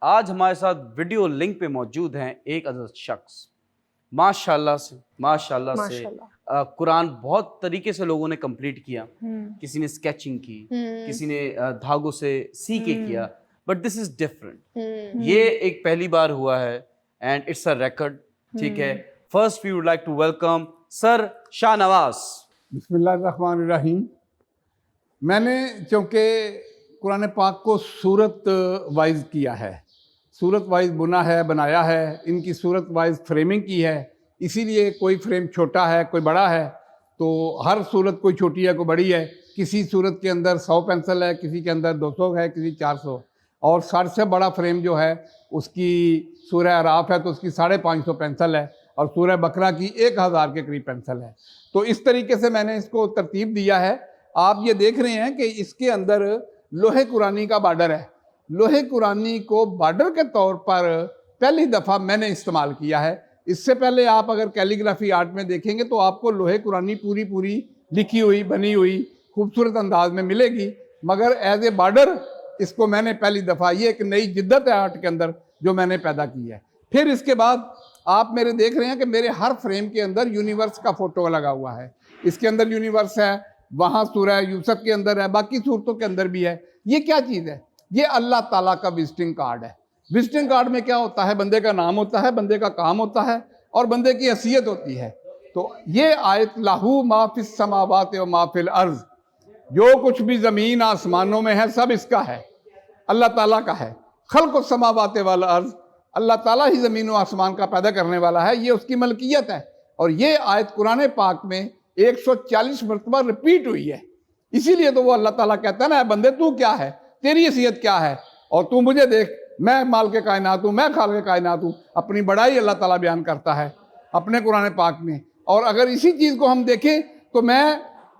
آج ہمارے ساتھ ویڈیو لنک پہ موجود ہیں ایک عزیز شخص، ماشاءاللہ سے قرآن بہت طریقے سے لوگوں نے کمپلیٹ کیا. کسی نے اسکیچنگ کی، کسی نے دھاگوں سے سی کے کیا، بٹ دس از ڈفرنٹ. یہ ایک پہلی بار ہوا ہے اینڈ اٹس اے ریکارڈ. ٹھیک ہے، first we would like to welcome sir Shah Nawaz. بسم اللہ الرحمن الرحیم. میں نے چونکہ قرآن پاک کو صورت وائز کیا ہے، صورت وائز بنایا ہے، ان کی صورت وائز فریمنگ کی ہے، اسی لیے کوئی فریم چھوٹا ہے کوئی بڑا ہے، تو ہر صورت کوئی چھوٹی ہے کوئی بڑی ہے. کسی صورت کے اندر 100 پینسل ہے، کسی کے اندر 200 ہے، کسی 400. اور سب سے بڑا فریم جو ہے اس کی سورہ اعراف ہے تو اس کی 550 پینسل ہے، اور سورہ بقرہ کی 1000 کے قریب پینسل ہے. تو اس طریقے سے میں نے اس کو ترتیب دیا ہے. آپ یہ دیکھ رہے ہیں کہ اس کے اندر لوہے قرآنی کا بارڈر ہے. لوہے قرآنی کو بارڈر کے طور پر پہلی دفعہ میں نے استعمال کیا ہے. اس سے پہلے آپ اگر کیلیگرافی آرٹ میں دیکھیں گے تو آپ کو لوہے قرآنی پوری لکھی ہوئی بنی ہوئی خوبصورت انداز میں ملے گی، مگر ایز اے بارڈر اس کو میں نے پہلی دفعہ، یہ ایک نئی جدت ہے آرٹ کے اندر جو میں نے پیدا کی ہے. پھر اس کے بعد آپ میرے دیکھ رہے ہیں کہ میرے ہر فریم کے اندر یونیورس کا فوٹو لگا ہوا ہے. اس کے اندر یونیورس ہے، وہاں سورہ یوسف کے اندر ہے، باقی صورتوں کے اندر بھی ہے. یہ کیا چیز ہے؟ یہ اللہ تعالیٰ کا وزٹنگ کارڈ ہے. وزٹنگ کارڈ میں کیا ہوتا ہے؟ بندے کا نام ہوتا ہے، بندے کا کام ہوتا ہے، اور بندے کی حیثیت ہوتی ہے. تو یہ آیت لہو ما فی السماوات و ما فی الارض، جو کچھ بھی زمین آسمانوں میں ہے سب اس کا ہے، اللہ تعالیٰ کا ہے. خلق السماوات والارض، اللہ تعالیٰ ہی زمین و آسمان کا پیدا کرنے والا ہے، یہ اس کی ملکیت ہے. اور یہ آیت قرآن پاک میں 140 مرتبہ رپیٹ ہوئی ہے. اسی لیے تو وہ اللہ تعالیٰ کہتا ہے نا، اے بندے تو کیا ہے، تیری حیثیت کیا ہے، اور تو مجھے دیکھ، میں مالک کائنات ہوں، میں خالق کائنات ہوں. اپنی بڑائی اللہ تعالیٰ بیان کرتا ہے اپنے قرآن پاک میں. اور اگر اسی چیز کو ہم دیکھیں تو میں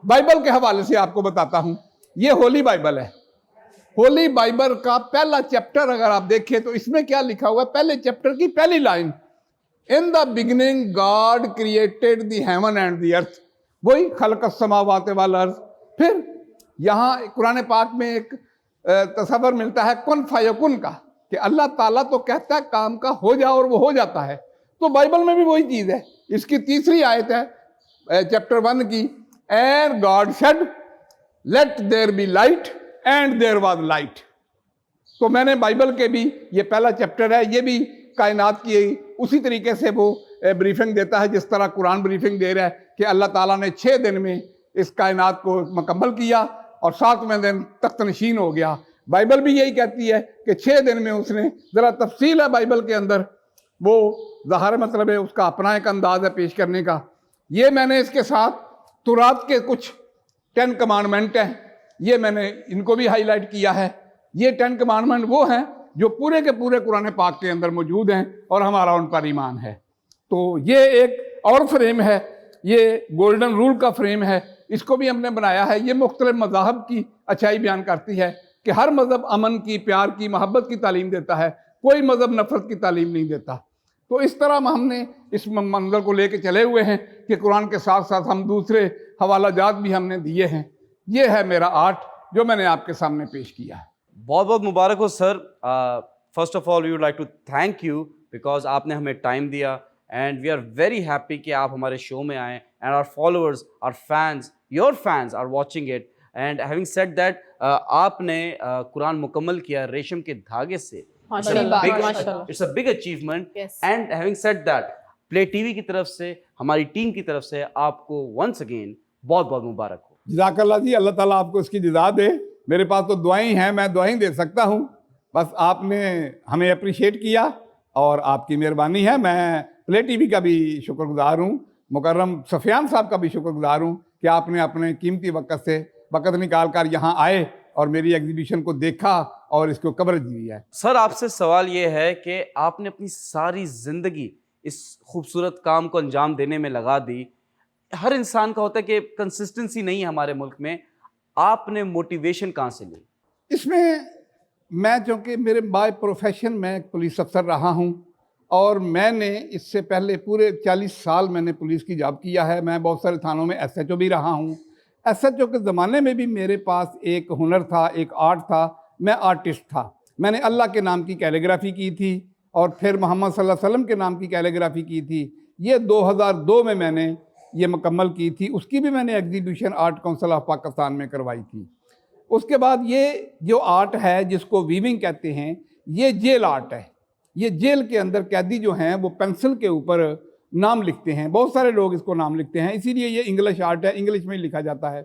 بائبل کے حوالے سے آپ کو بتاتا ہوں. یہ ہولی بائبل ہے. ہولی بائبل کا پہلا چیپٹر اگر آپ دیکھیں تو اس میں کیا لکھا ہوا ہے؟ پہلے چیپٹر کی پہلی line, in the beginning God created the heaven and the earth, وہی خلق السماوات والارض. پھر یہاں قرآن پاک میں ایک تصور ملتا ہے کن فیکن کا، کہ اللہ تعالیٰ تو کہتا ہے کام کا ہو جا اور وہ ہو جاتا ہے. تو بائبل میں بھی وہی چیز ہے. اس کی تیسری آیت ہے چیپٹر 1 کی، and God said let there be light and there was light. تو میں نے بائبل کے بھی، یہ پہلا چیپٹر ہے، یہ بھی کائنات کی اسی طریقے سے وہ بریفنگ دیتا ہے جس طرح قرآن بریفنگ دے رہا ہے کہ اللہ تعالیٰ نے 6 دن میں اس کائنات کو مکمل کیا اور 7ویں دن تخت نشین ہو گیا. بائبل بھی یہی کہتی ہے کہ 6 دن میں اس نے، ذرا تفصیل ہے بائبل کے اندر، وہ ظاہر مطلب ہے اس کا اپنا ایک انداز ہے پیش کرنے کا. یہ میں نے اس کے ساتھ تورات کے کچھ 10 کمانڈمنٹ ہیں، یہ میں نے ان کو بھی ہائی لائٹ کیا ہے. یہ 10 کمانڈمنٹ وہ ہیں جو پورے کے پورے قرآن پاک کے اندر موجود ہیں اور ہمارا ان پر ایمان ہے. تو یہ ایک اور فریم ہے، یہ گولڈن رول کا فریم ہے، اس کو بھی ہم نے بنایا ہے. یہ مختلف مذاہب کی اچھائی بیان کرتی ہے کہ ہر مذہب امن کی، پیار کی، محبت کی تعلیم دیتا ہے، کوئی مذہب نفرت کی تعلیم نہیں دیتا. تو اس طرح ہم نے اس منظر کو لے کے چلے ہوئے ہیں کہ قرآن کے ساتھ ساتھ ہم دوسرے حوالہ جات بھی ہم نے دیے ہیں. یہ ہے میرا آرٹ جو میں نے آپ کے سامنے پیش کیا ہے. بہت بہت مبارک ہو sir. First of all we would like to thank you because آپ نے ہمیں ٹائم دیا and we are very happy کہ آپ ہمارے شو میں آئیں and our followers, our fans, your fans are watching it. And having said that, آپ نے قرآن مکمل کیا ریشم کے دھاگے سے. It's a big achievement. And having said that, Play TV کی طرف سے، ہماری ٹیم کی طرف سے آپ کو once again بہت بہت مبارک ہو. جزاک اللہ جی، اللہ تعالیٰ آپ کو اس کی جزا دے. میرے پاس تو دعائیں ہیں، میں دعائیں دے سکتا ہوں، بس آپ نے ہمیں اپریشیٹ کیا اور آپ کی مہربانی ہے. میں Play TV کا بھی شکر گزار ہوں، مکرم سفیان صاحب کا بھی شکر گزار ہوں کہ آپ نے اپنے قیمتی وقت سے وقت نکال کر یہاں آئے اور میری ایگزیبیشن کو دیکھا اور اس کو کوریج دی ہے. سر آپ سے سوال یہ ہے کہ آپ نے اپنی ساری زندگی اس خوبصورت کام کو انجام دینے میں لگا دی. ہر انسان کا ہوتا ہے کہ کنسسٹنسی نہیں ہے ہمارے ملک میں، آپ نے موٹیویشن کہاں سے لی؟ اس میں چونکہ میرے بائی پروفیشن میں ایک پولیس افسر رہا ہوں، اور میں نے اس سے پہلے پورے 40 سال میں نے پولیس کی جاب کیا ہے. میں بہت سارے تھانوں میں SHO بھی رہا ہوں. SHO کے زمانے میں بھی میرے پاس ایک ہنر تھا، ایک آرٹ تھا، میں آرٹسٹ تھا. میں نے اللہ کے نام کی کیلیگرافی کی تھی اور پھر محمد صلی اللہ علیہ وسلم کے نام کی کیلیگرافی کی تھی. یہ 2002 میں نے یہ مکمل کی تھی. اس کی بھی میں نے exhibition art council of Pakistan میں کروائی تھی. اس کے بعد یہ جو آرٹ ہے جس کو ویونگ کہتے ہیں، یہ جیل آرٹ ہے. یہ جیل کے اندر قیدی جو ہیں وہ پینسل کے اوپر نام لکھتے ہیں. بہت سارے لوگ اس کو نام لکھتے ہیں، اسی لیے یہ انگلش آرٹ ہے، انگلش میں ہی لکھا جاتا ہے.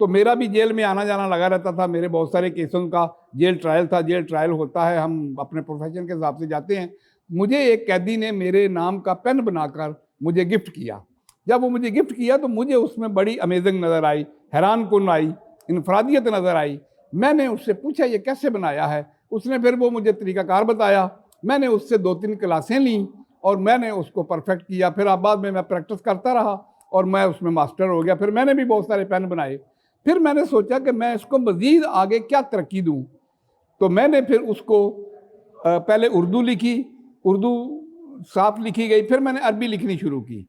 تو میرا بھی جیل میں آنا جانا لگا رہتا تھا. میرے بہت سارے کیسوں کا جیل ٹرائل تھا. جیل ٹرائل ہوتا ہے، ہم اپنے پروفیشن کے حساب سے جاتے ہیں. مجھے ایک قیدی نے میرے نام کا پین بنا کر مجھے گفٹ کیا. جب وہ مجھے گفٹ کیا تو مجھے اس میں بڑی امیزنگ نظر آئی، حیران کن آئی، انفرادیت نظر آئی. میں نے اس سے پوچھا یہ کیسے بنایا ہے. اس نے پھر وہ مجھے طریقہ کار بتایا. میں نے اس سے 2-3 کلاسیں لیں اور میں نے اس کو پرفیکٹ کیا. پھر اب بعد میں پریکٹس کرتا رہا اور میں اس میں ماسٹر ہو گیا. پھر میں نے بھی بہت سارے پین بنائے. پھر میں نے سوچا کہ میں اس کو مزید آگے کیا ترقی دوں. تو میں نے پھر اس کو پہلے اردو لکھی، اردو صاف لکھی گئی. پھر میں نے عربی لکھنی شروع کی.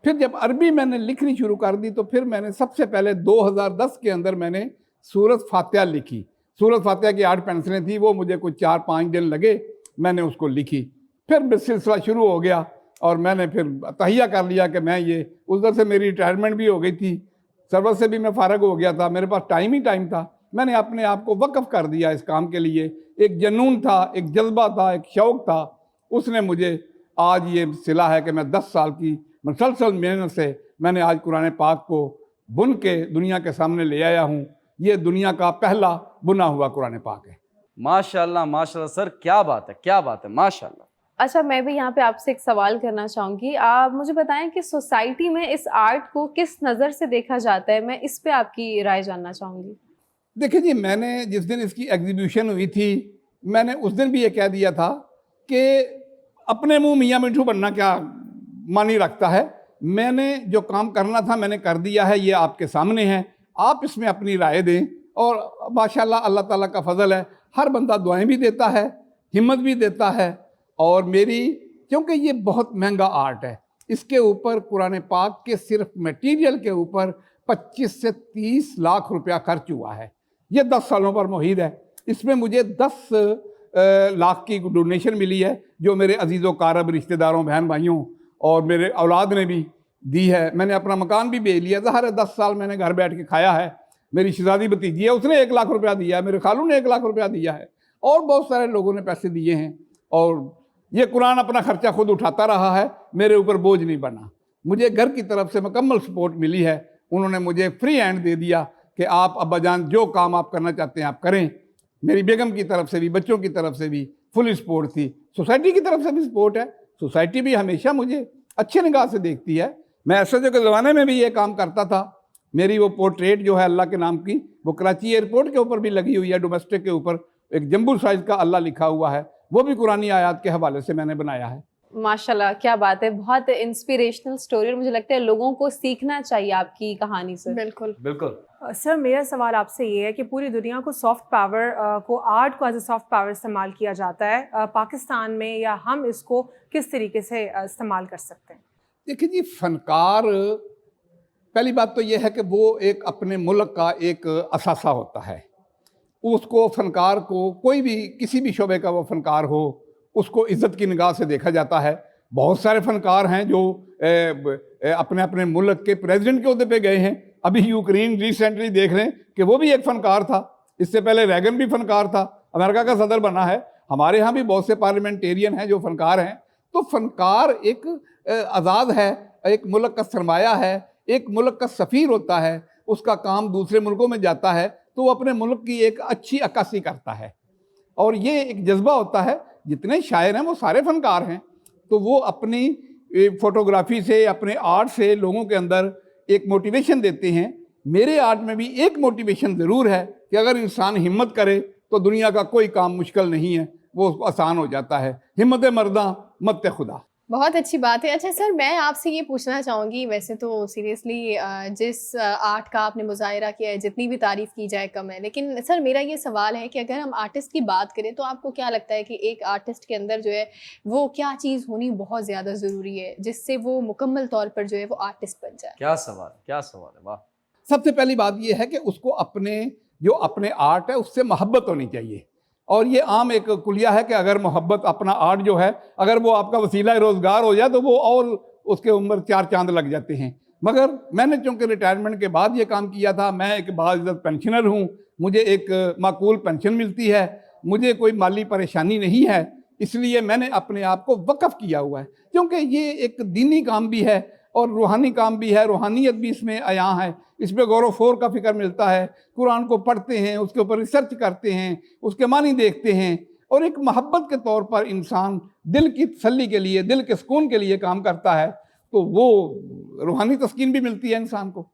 پھر جب عربی میں نے لکھنی شروع کر دی تو پھر میں نے سب سے پہلے 2010 کے اندر میں نے سورۃ فاتحہ لکھی. سورۃ فاتحہ کی 8 پینسلیں تھیں، وہ مجھے کچھ 4-5 دن لگے، میں نے اس کو لکھی. پھر سلسلہ شروع ہو گیا اور میں نے پھر تہیہ کر لیا کہ میں یہ ادھر سے میری ریٹائرمنٹ بھی ہو گئی تھی، سروس سے بھی میں فارغ ہو گیا تھا، میرے پاس ٹائم ہی ٹائم تھا. میں نے اپنے آپ کو وقف کر دیا اس کام کے لیے. ایک جنون تھا، ایک جذبہ تھا، ایک شوق تھا. اس نے مجھے آج یہ صلہ ہے کہ میں 10 سال کی مسلسل محنت سے میں نے آج قرآن پاک کو بن کے دنیا کے سامنے لے آیا ہوں. یہ دنیا کا پہلا بنا ہوا قرآن پاک ہے. ماشاءاللہ ماشاءاللہ سر، کیا بات ہے، کیا بات ہے، ماشاءاللہ. اچھا، میں بھی یہاں پہ آپ سے ایک سوال کرنا چاہوں گی. آپ مجھے بتائیں کہ سوسائٹی میں اس آرٹ کو کس نظر سے دیکھا جاتا ہے؟ میں اس پہ آپ کی رائے جاننا چاہوں گی. دیکھیں جی، میں نے جس دن اس کی ایگزیبیشن ہوئی تھی میں نے اس دن بھی یہ کہہ دیا تھا کہ اپنے منہ میاں مٹھو بننا کیا معنی رکھتا ہے. میں نے جو کام کرنا تھا میں نے کر دیا ہے. یہ آپ کے سامنے ہے، آپ اس میں اپنی رائے دیں. اور ماشاءاللہ اللہ تعالیٰ کا فضل ہے، ہر بندہ دعائیں بھی دیتا ہے، ہمت بھی دیتا ہے. اور میری کیونکہ یہ بہت مہنگا آرٹ ہے، اس کے اوپر قرآن پاک کے صرف میٹیریل کے اوپر 25 سے 30 لاکھ روپیہ خرچ ہوا ہے. یہ 10 سالوں پر محیط ہے. اس میں مجھے 10 لاکھ کی ڈونیشن ملی ہے جو میرے عزیز و قارب رشتہ داروں، بہن بھائیوں اور میرے اولاد نے بھی دی ہے. میں نے اپنا مکان بھی بیچ لیا. ظاہر ہے 10 سال میں نے گھر بیٹھ کے کھایا ہے. میری شہزادی بھتیجی ہے، اس نے 1 لاکھ روپیہ دیا ہے، میرے خالو نے 1 لاکھ روپیہ دیا ہے، اور بہت سارے لوگوں نے پیسے دیے ہیں. اور یہ قرآن اپنا خرچہ خود اٹھاتا رہا ہے، میرے اوپر بوجھ نہیں بنا. مجھے گھر کی طرف سے مکمل سپورٹ ملی ہے. انہوں نے مجھے فری ہینڈ دے دیا کہ آپ ابا جان جو کام آپ کرنا چاہتے ہیں آپ کریں. میری بیگم کی طرف سے بھی، بچوں کی طرف سے بھی فل سپورٹ تھی. سوسائٹی کی طرف سے بھی سپورٹ ہے. سوسائٹی بھی ہمیشہ مجھے اچھے نگاہ سے دیکھتی ہے. میں ایس ایچ او کے زمانے میں بھی یہ کام کرتا تھا. میری وہ پورٹریٹ جو ہے اللہ کے نام کی، وہ کراچی ایئرپورٹ کے اوپر بھی لگی ہوئی ہے، ڈومیسٹک کے اوپر ایک جمبو سائز کا اللہ لکھا ہوا ہے. وہ بھی قرآنی آیات کے حوالے سے میں نے بنایا ہے. ماشاءاللہ، کیا بات ہے. بہت انسپریشنل سٹوری، اور مجھے لگتا ہے لوگوں کو سیکھنا چاہیے آپ کی کہانی سے. بالکل بالکل. سر، میرا سوال آپ سے یہ ہے کہ پوری دنیا کو سافٹ پاور کو، آرٹ کو ایز اے سافٹ پاور استعمال کیا جاتا ہے. پاکستان میں یا ہم اس کو کس طریقے سے استعمال کر سکتے ہیں؟ دیکھیں جی، فنکار پہلی بات تو یہ ہے کہ وہ ایک اپنے ملک کا ایک اثاثہ ہوتا ہے. اس کو فنکار کو، کوئی بھی کسی بھی شعبے کا وہ فنکار ہو، اس کو عزت کی نگاہ سے دیکھا جاتا ہے. بہت سارے فنکار ہیں جو اپنے اپنے ملک کے پریزیڈنٹ کے عہدے پہ گئے ہیں. ابھی یوکرین ریسنٹلی دیکھ لیں کہ وہ بھی ایک فنکار تھا. اس سے پہلے ریگن بھی فنکار تھا، امریکہ کا صدر بنا ہے. ہمارے ہاں بھی بہت سے پارلیمنٹیرین ہیں جو فنکار ہیں. تو فنکار ایک آزاد ہے، ایک ملک کا سرمایہ ہے، ایک ملک کا سفیر ہوتا ہے. اس کا کام دوسرے ملکوں میں جاتا ہے تو وہ اپنے ملک کی ایک اچھی عکاسی کرتا ہے. اور یہ ایک جذبہ ہوتا ہے. جتنے شاعر ہیں وہ سارے فنکار ہیں. تو وہ اپنی فوٹوگرافی سے، اپنے آرٹ سے لوگوں کے اندر ایک موٹیویشن دیتے ہیں. میرے آرٹ میں بھی ایک موٹیویشن ضرور ہے کہ اگر انسان ہمت کرے تو دنیا کا کوئی کام مشکل نہیں ہے، وہ اس کو آسان ہو جاتا ہے. ہمت مرداں مت خدا. بہت اچھی بات ہے. اچھا سر، میں آپ سے یہ پوچھنا چاہوں گی، ویسے تو سیریسلی جس آرٹ کا آپ نے مظاہرہ کیا ہے جتنی بھی تعریف کی جائے کم ہے، لیکن سر میرا یہ سوال ہے کہ اگر ہم آرٹسٹ کی بات کریں تو آپ کو کیا لگتا ہے کہ ایک آرٹسٹ کے اندر جو ہے وہ کیا چیز ہونی بہت زیادہ ضروری ہے جس سے وہ مکمل طور پر جو ہے وہ آرٹسٹ بن جائے؟ کیا سوال، کیا سوال ہے، واہ. سب سے پہلی بات یہ ہے کہ اس کو اپنے جو اپنے آرٹ ہے اس سے محبت ہونی چاہیے. اور یہ عام ایک کلیہ ہے کہ اگر محبت اپنا آرٹ جو ہے اگر وہ آپ کا وسیلہ روزگار ہو جائے تو وہ اور اس کے عمر 4 چاند لگ جاتے ہیں. مگر میں نے چونکہ ریٹائرمنٹ کے بعد یہ کام کیا تھا, میں ایک باعزت پینشنر ہوں, مجھے ایک معقول پینشن ملتی ہے, مجھے کوئی مالی پریشانی نہیں ہے, اس لیے میں نے اپنے آپ کو وقف کیا ہوا ہے. کیونکہ یہ ایک دینی کام بھی ہے اور روحانی کام بھی ہے, روحانیت بھی اس میں عیاں ہے, اس پہ غور و فور کا فکر ملتا ہے. قرآن کو پڑھتے ہیں, اس کے اوپر ریسرچ کرتے ہیں, اس کے معنی دیکھتے ہیں, اور ایک محبت کے طور پر انسان دل کی تسلی کے لیے, دل کے سکون کے لیے کام کرتا ہے, تو وہ روحانی تسکین بھی ملتی ہے انسان کو.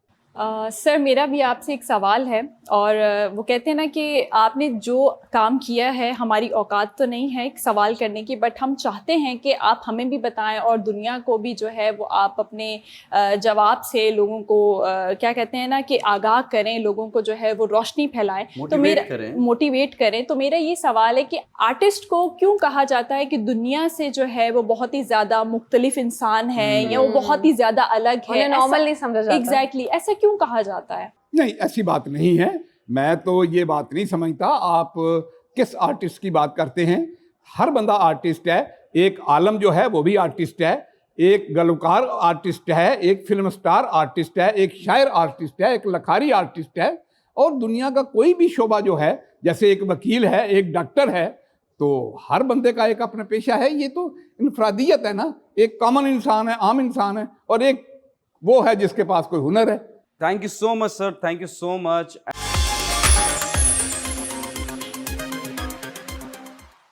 سر میرا بھی آپ سے ایک سوال ہے, اور وہ کہتے ہیں نا کہ آپ نے جو کام کیا ہے ہماری اوقات تو نہیں ہے ایک سوال کرنے کی, بٹ ہم چاہتے ہیں کہ آپ ہمیں بھی بتائیں اور دنیا کو بھی جو ہے وہ آپ اپنے جواب سے لوگوں کو کیا کہتے ہیں نا کہ آگاہ کریں, لوگوں کو جو ہے وہ روشنی پھیلائیں, تو میرا موٹیویٹ کریں. تو میرا یہ سوال ہے کہ آرٹسٹ کو کیوں کہا جاتا ہے کہ دنیا سے جو ہے وہ بہت ہی زیادہ مختلف انسان ہے, یا وہ بہت ہی زیادہ الگ ہے, نارمل نہیں سمجھا جاتا. ایگزیکٹلی ایسا کیوں کہا جاتا ہے؟ نہیں, ایسی بات نہیں ہے. میں تو یہ بات نہیں سمجھتا آپ کس آرٹسٹ کی بات کرتے ہیں. ہر بندہ آرٹسٹ ہے. ایک عالم جو ہے وہ بھی آرٹسٹ ہے, ایک گلوکار آرٹسٹ ہے, ایک فلم سٹار آرٹسٹ ہے, ایک شاعر آرٹسٹ ہے, ایک لکھاری آرٹسٹ ہے. اور دنیا کا کوئی بھی شعبہ جو ہے, جیسے ایک وکیل ہے, ایک ڈاکٹر ہے, تو ہر بندے کا ایک اپنا پیشہ ہے. یہ تو انفرادیت ہے نا, ایک کامن انسان ہے, عام انسان ہے, اور ایک وہ ہے جس کے پاس کوئی ہنر ہے. Thank you so much, sir. Thank you so much.